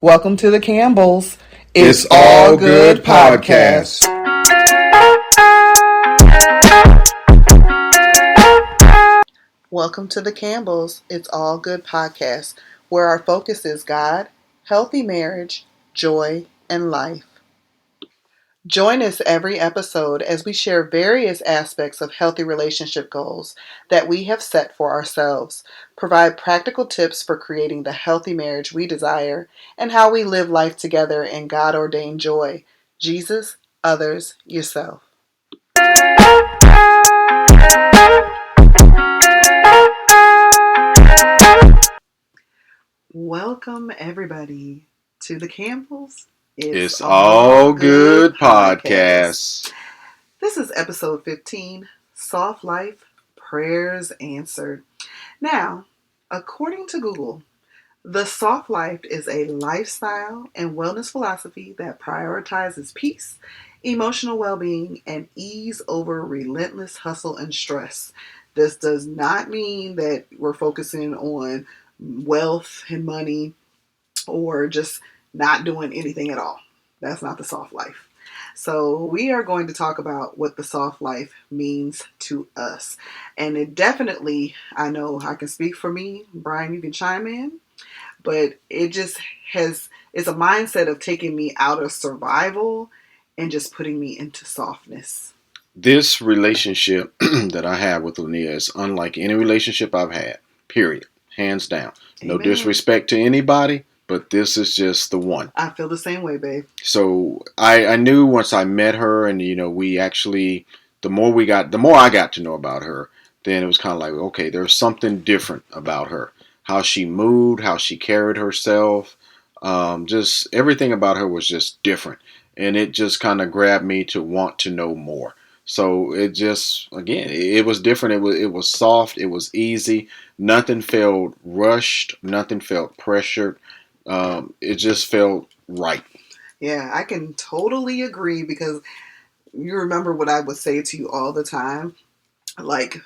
Welcome to the Campbells. It's All Good Podcast. Welcome to the Campbells. It's All Good Podcast, where our focus is God, healthy marriage, joy, and life. Join us every episode as we share various aspects of healthy relationship goals that we have set for ourselves, provide practical tips for creating the healthy marriage we desire, and how we live life together in God-ordained joy. Jesus, others, yourself. Welcome, everybody, to the Campbells. It's All Good Podcast. This is episode 15, Soft Life, Prayers Answered. Now, according to Google, the soft life is a lifestyle and wellness philosophy that prioritizes peace, emotional well-being, and ease over relentless hustle and stress. This does not mean that we're focusing on wealth and money or just not doing anything at all. That's not the soft life. So we are going to talk about what the soft life means to us. And it definitely, I know I can speak for me. Brian, you can chime in. But it just it's a mindset of taking me out of survival and just putting me into softness. This relationship that I have with Linnea is unlike any relationship I've had, period. Hands down. No Amen. disrespect to anybody, but this is just the one. I feel the same way, babe. So I knew once I met her and, we actually, the more I got to know about her, then it was kind of like, okay, there's something different about her. How she moved, how she carried herself, just everything about her was just different. And it just kind of grabbed me to want to know more. So it just, again, it was different. It was soft. It was easy. Nothing felt rushed. Nothing felt pressured. It just felt right. Yeah, I can totally agree because you remember what I would say to you all the time. Like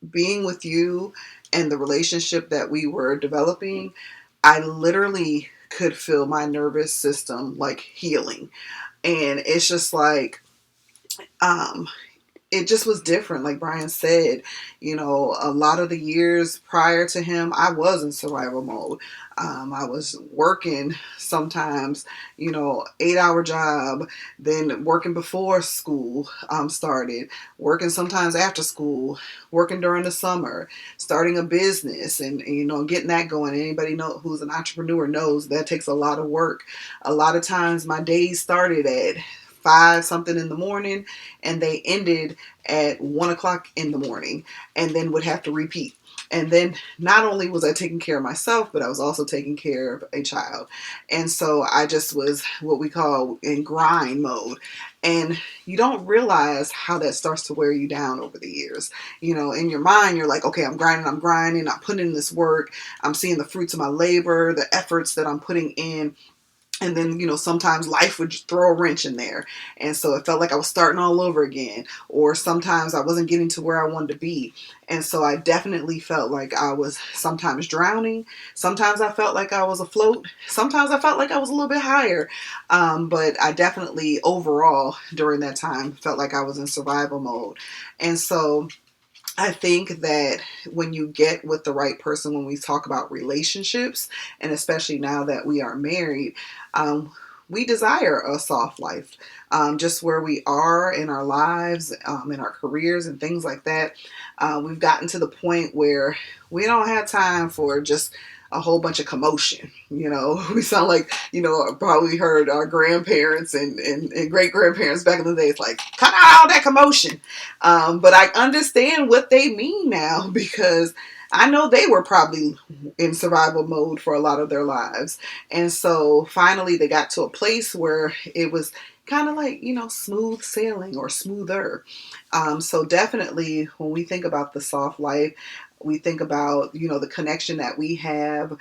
being with you and the relationship that we were developing, I literally could feel my nervous system like healing. And it's just like, it just was different. Like Brian said, a lot of the years prior to him, I was in survival mode. I was working sometimes, 8-hour job, then working before school started, working sometimes after school, working during the summer, starting a business and getting that going. Anybody who's an entrepreneur knows that takes a lot of work. A lot of times my days started at 5 something in the morning and they ended at 1 o'clock in the morning and then would have to repeat. And then not only was I taking care of myself, but I was also taking care of a child. And so I just was what we call in grind mode. And you don't realize how that starts to wear you down over the years. In your mind, you're like, okay, I'm grinding, I'm putting in this work, I'm seeing the fruits of my labor, the efforts that I'm putting in. And then, sometimes life would just throw a wrench in there. And so it felt like I was starting all over again. Or sometimes I wasn't getting to where I wanted to be. And so I definitely felt like I was sometimes drowning. Sometimes I felt like I was afloat. Sometimes I felt like I was a little bit higher. But I definitely overall during that time felt like I was in survival mode. And so I think that when you get with the right person, when we talk about relationships, and especially now that we are married, we desire a soft life. Just where we are in our lives, in our careers and things like that. We've gotten to the point where we don't have time for just a whole bunch of commotion. We sound like, probably heard our grandparents and great grandparents back in the day. It's like, cut out all that commotion. But I understand what they mean now because I know they were probably in survival mode for a lot of their lives. And so finally they got to a place where it was kind of like, smooth sailing or smoother. So definitely when we think about the soft life, we think about, the connection that we have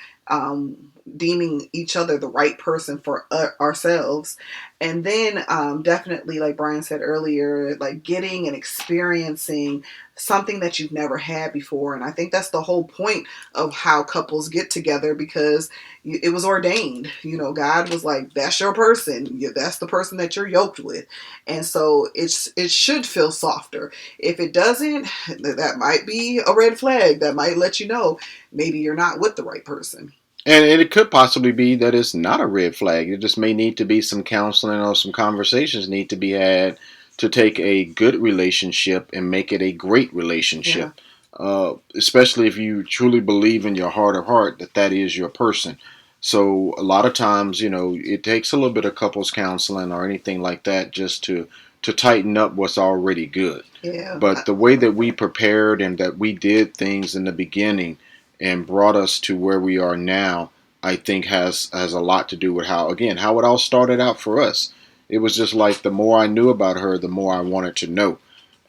deeming each other the right person for ourselves. And then definitely, like Brian said earlier, like getting and experiencing something that you've never had before. And I think that's the whole point of how couples get together, because it was ordained. God was like, that's your person. That's the person that you're yoked with. And so it should feel softer. If it doesn't, that might be a red flag. That might let you know maybe you're not with the right person. And it could possibly be that it's not a red flag. It just may need to be some counseling or some conversations need to be had to take a good relationship and make it a great Yeah. relationship. Especially if you truly believe in your heart of heart that that is your person. So a lot of times, it takes a little bit of couples counseling or anything like that just to tighten up what's already good. Yeah. But the way that we prepared and that we did things in the beginning and brought us to where we are now, I think has a lot to do with how it all started out for us. It was just like the more I knew about her, the more I wanted to know.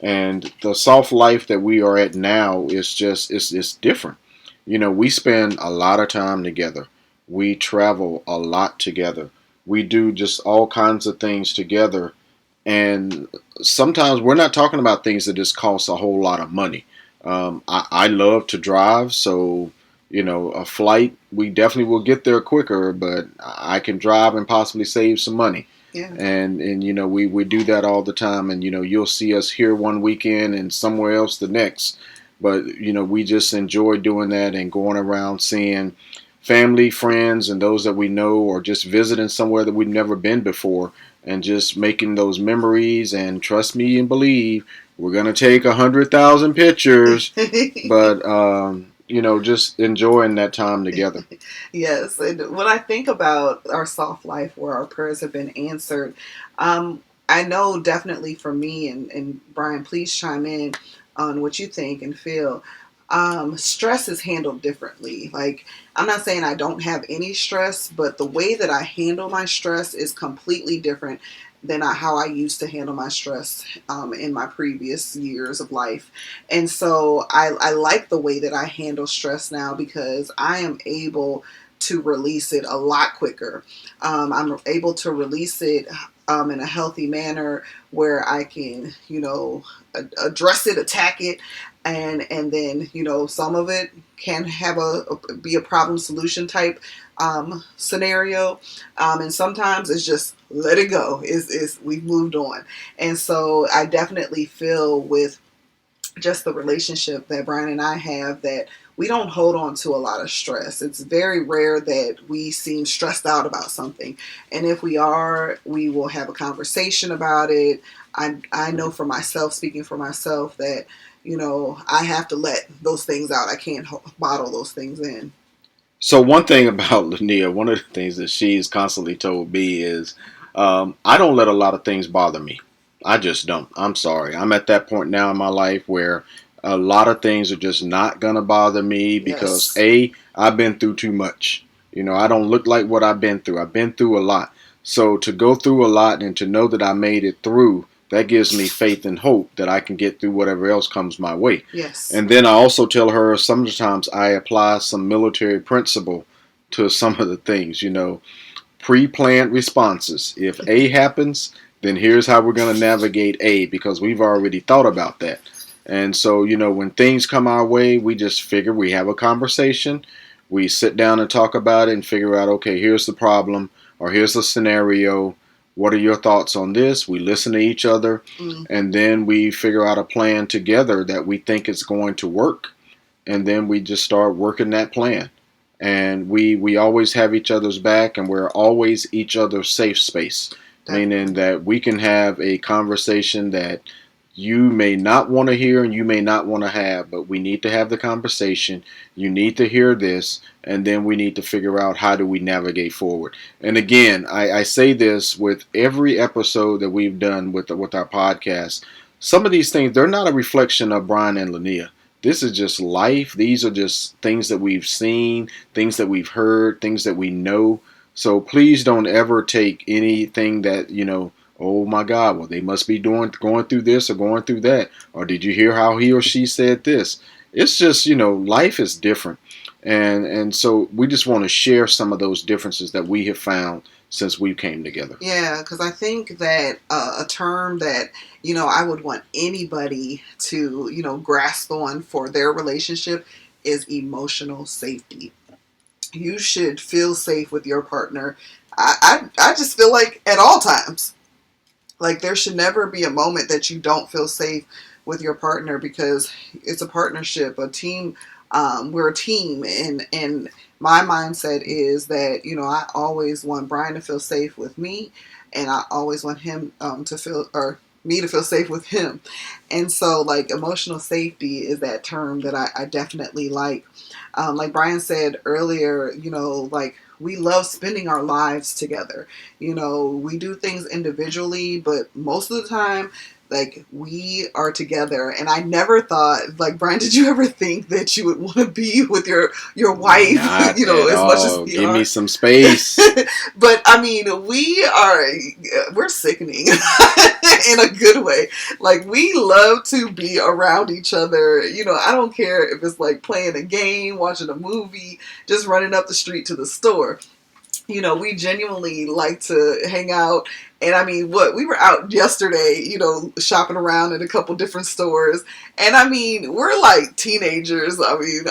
And the soft life that we are at now is just it's different. We spend a lot of time together. We travel a lot together. We do just all kinds of things together. And sometimes we're not talking about things that just cost a whole lot of money. I love to drive, so a flight we definitely will get there quicker, but I can drive and possibly save some money. Yeah. And we do that all the time, and you'll see us here one weekend and somewhere else the next. But we just enjoy doing that and going around seeing family, friends, and those that we know, or just visiting somewhere that we've never been before, and just making those memories. And trust me and believe, we're gonna take 100,000 pictures, but just enjoying that time together. Yes. And when I think about our soft life where our prayers have been answered, I know definitely for me, and Brian, please chime in on what you think and feel. Stress is handled differently. Like, I'm not saying I don't have any stress, but the way that I handle my stress is completely different than how I used to handle my stress in my previous years of life. And so I like the way that I handle stress now, because I am able to release it a lot quicker. I'm able to release it in a healthy manner where I can, address it, attack it, and then some of it can have be a problem solution type scenario, and sometimes it's just let it go. Is we've moved on. And so I definitely feel with just the relationship that Brian and I have, that we don't hold on to a lot of stress. It's very rare that we seem stressed out about something. And if we are, we will have a conversation about it. I know for myself, speaking for myself, that, I have to let those things out. I can't bottle those things in. So one thing about Lania, one of the things that she's constantly told me is, I don't let a lot of things bother me. I just don't. I'm sorry. I'm at that point now in my life where a lot of things are just not gonna bother me because Yes. I've been through too much. I don't look like what I've been through. I've been through a lot. So to go through a lot and to know that I made it through, that gives me faith and hope that I can get through whatever else comes my way. Yes. And then I also tell her sometimes I apply some military principle to some of the things, pre-planned responses. If A happens, then here's how we're going to navigate A, because we've already thought about that. And so, when things come our way, we just figure we have a conversation. We sit down and talk about it and figure out, okay, here's the problem or here's the scenario. What are your thoughts on this? We listen to each other, Mm. and then we figure out a plan together that we think is going to work. And then we just start working that plan. And we always have each other's back, and we're always each other's safe space, meaning Definitely. that we can have a conversation that you may not want to hear and you may not want to have, but we need to have the conversation. You need to hear this, and then we need to figure out how do we navigate forward. And again, I say this with every episode that we've done with our podcast. Some of these things, they're not a reflection of Brian and Lania. This is just life. These are just things that we've seen, things that we've heard, things that we know. So please don't ever take anything that, oh my God, well, they must be going through this or going through that. Or did you hear how he or she said this? It's just, life is different. And so we just want to share some of those differences that we have found since we came together. Yeah, because I think that a term that, I would want anybody to, grasp on for their relationship is emotional safety. You should feel safe with your partner. I just feel like at all times. Like there should never be a moment that you don't feel safe with your partner because it's a partnership, a team. We're a team, and my mindset is that I always want Brian to feel safe with me, and I always want him to feel or me to feel safe with him. And so, like emotional safety is that term that I definitely like. Like Brian said earlier, like we love spending our lives together. We do things individually, but most of the time, like we are together. And I never thought, like Brian, did you ever think that you would want to be with your wife, Not at as much as all. we Give me are? some space. But I mean, we're sickening in a good way. Like we love to be around each other. I don't care if it's like playing a game, watching a movie, just running up the street to the store. We genuinely like to hang out. And I mean, what we were out yesterday, shopping around in a couple different stores. And I mean, we're like teenagers. I mean,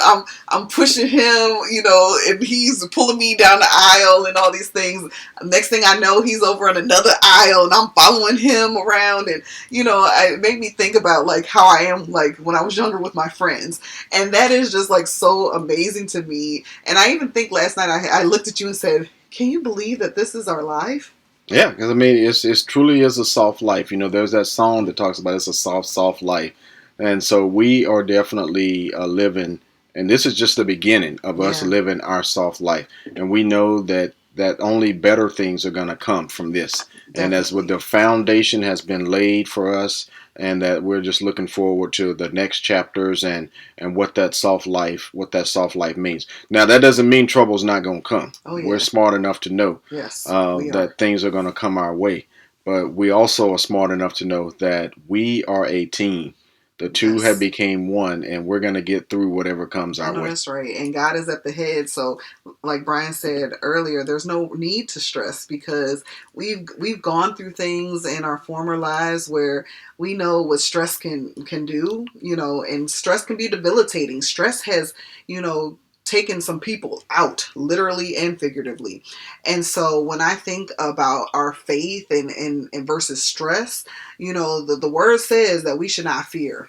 I'm pushing him, and he's pulling me down the aisle and all these things. Next thing I know, he's over in another aisle and I'm following him around. And, it made me think about like how I am like when I was younger with my friends. And that is just like so amazing to me. And I even think last night I looked at you and said, can you believe that this is our life? Yeah, because I mean, it's truly is a soft life. There's that song that talks about it's a soft, soft life, and so we are definitely living. And this is just the beginning of us Yeah, living our soft life, and we know that only better things are going to come from this. And as with definitely. the foundation has been laid for us, and that we're just looking forward to the next chapters and what that soft life means. Now that doesn't mean trouble's not going to come. Oh, We're yeah. smart enough to know Yes, we are. that things are going to come our way. But we also are smart enough to know that we are a team. The two have Yes. became one, and we're going to get through whatever comes I our know way. that's right. And God is at the head. So like Brian said earlier, there's no need to stress because we've gone through things in our former lives where we know what stress can do, and stress can be debilitating. Stress has, taken some people out, literally and figuratively. And so when I think about our faith and versus stress, the word says that we should not fear,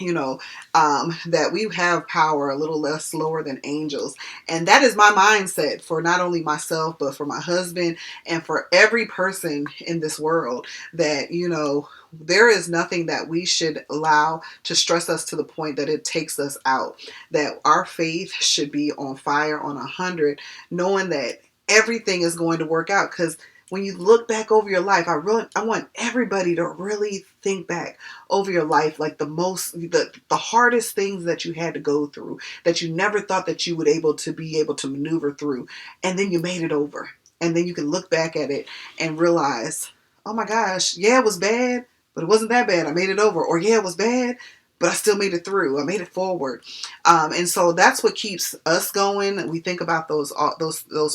you know, that we have power a little less lower than angels. And that is my mindset for not only myself, but for my husband and for every person in this world that, there is nothing that we should allow to stress us to the point that it takes us out. That our faith should be on fire on 100, knowing that everything is going to work out. Because when you look back over your life, I want everybody to really think back over your life, like the hardest things that you had to go through, that you never thought that you would be able to maneuver through, and then you made it over. And then you can look back at it and realize, oh my gosh, yeah, it was bad, but it wasn't that bad. I made it over. Or yeah, it was bad, but I still made it through. I made it forward. And so that's what keeps us going. We think about those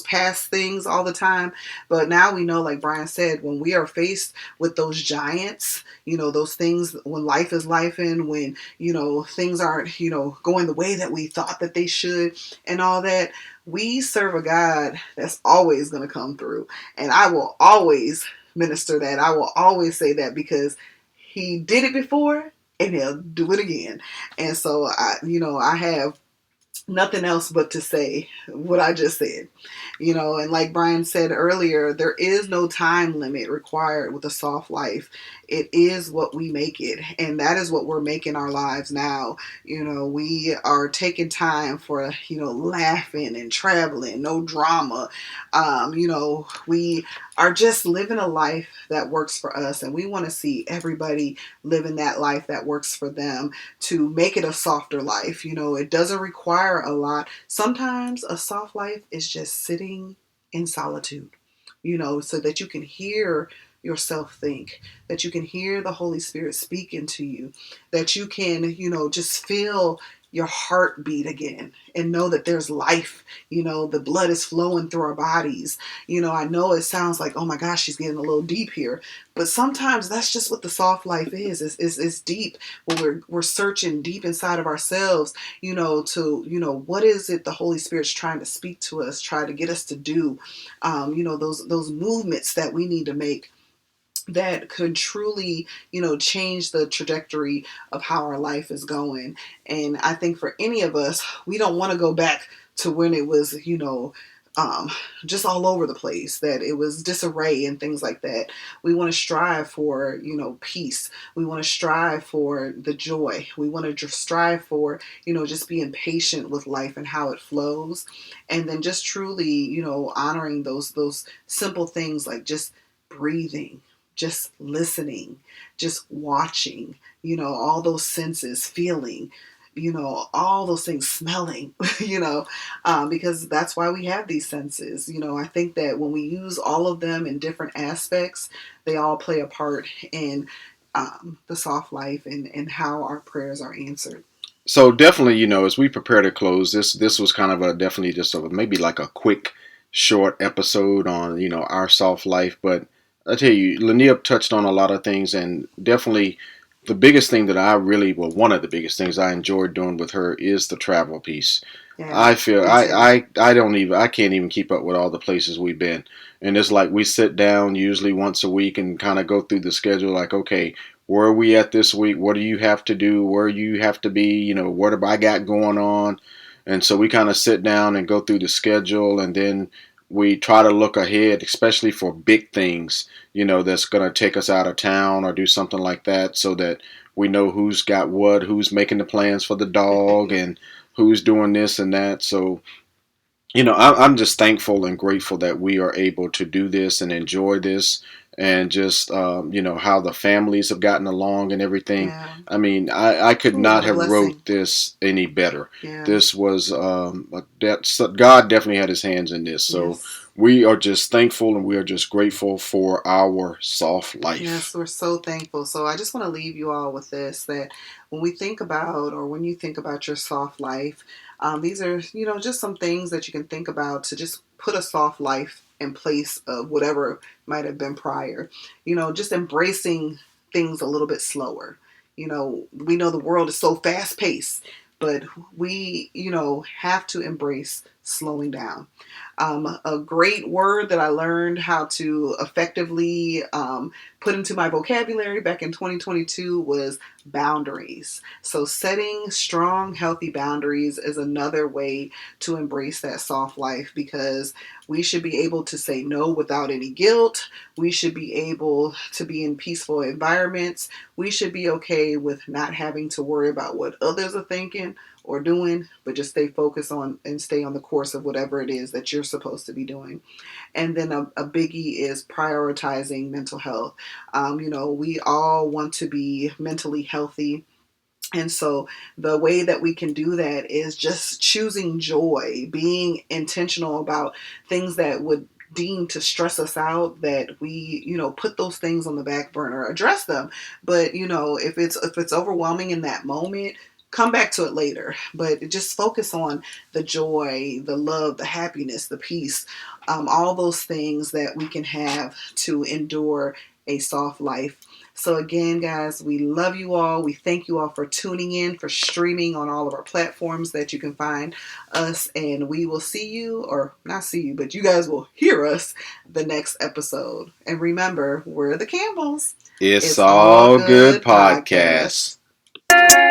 past things all the time, but now we know, like Brian said, when we are faced with those giants, those things when life is life in, when things aren't going the way that we thought that they should, and all that, we serve a God that's always going to come through. And I will always minister that. I will always say that because he did it before and he'll do it again. And so I have nothing else but to say what I just said. And like Brian said earlier, there is no time limit required with a soft life. It is what we make it. And that is what we're making our lives now. We are taking time for, laughing and traveling, no drama. We are just living a life that works for us. And we want to see everybody living that life that works for them to make it a softer life. It doesn't require a lot. Sometimes a soft life is just sitting in solitude, so that you can hear yourself think, that you can hear the Holy Spirit speak into you, that you can, just feel your heart beat again and know that there's life. The blood is flowing through our bodies. I know it sounds like, oh my gosh, she's getting a little deep here, but sometimes that's just what the soft life is. It's deep when we're searching deep inside of ourselves, to what is it the Holy Spirit's trying to speak to us, try to get us to do, those movements that we need to make that could truly, change the trajectory of how our life is going. And I think for any of us, we don't want to go back to when it was, um, just all over the place, that it was disarray and things like that. We want to strive for, peace. We want to strive for the joy. We want to strive for, just being patient with life and how it flows. And then just truly, honoring those simple things like just breathing, just listening, just watching, all those senses, feeling, all those things, smelling, because that's why we have these senses. I think that when we use all of them in different aspects, they all play a part in the soft life and how our prayers are answered. So definitely, as we prepare to close, this was kind of a definitely just maybe like a quick, short episode on our soft life. But I tell you, Lania touched on a lot of things, and definitely the biggest thing that one of the biggest things I enjoyed doing with her is the travel piece. Yeah, I feel me too. I can't even keep up with all the places we've been, and it's like we sit down usually once a week and kind of go through the schedule. Like, okay, where are we at this week? What do you have to do? Where you have to be? What have I got going on? And so we kind of sit down and go through the schedule, and then we try to look ahead, especially for big things, that's going to take us out of town or do something like that, so that we know who's got what, who's making the plans for the dog, and who's doing this and that. So I'm just thankful and grateful that we are able to do this and enjoy this, and just how the families have gotten along and everything. Yeah, I mean, I could truly not what a have wrote blessing. this any better. Yeah, This was God definitely had His hands in this. So yes. we are just thankful and we are just grateful for our soft Yes, life. we're so thankful. So I just want to leave you all with this, that when we think about, or when you think about your soft life, these are, just some things that you can think about to just put a soft life in place of whatever might have been prior. Just embracing things a little bit slower. We know the world is so fast paced, but we, have to embrace slowing down. A great word that I learned how to effectively put into my vocabulary back in 2022 was boundaries. So, setting strong, healthy boundaries is another way to embrace that soft life, because we should be able to say no without any guilt. We should be able to be in peaceful environments. We should be okay with not having to worry about what others are thinking or doing, but just stay focused on and stay on the course of whatever it is that you're supposed to be doing. And then a biggie is prioritizing mental health. We all want to be mentally healthy. And so the way that we can do that is just choosing joy, being intentional about things that would deem to stress us out, that we, put those things on the back burner, address them. But, if it's overwhelming in that moment, come back to it later. But just focus on the joy, the love, the happiness, the peace, all those things that we can have to endure a soft life. So, again, guys, we love you all. We thank you all for tuning in, for streaming on all of our platforms that you can find us. And we will see you, or not see you, but you guys will hear us the next episode. And remember, we're the Campbells. It's It's all all good good podcast. podcast.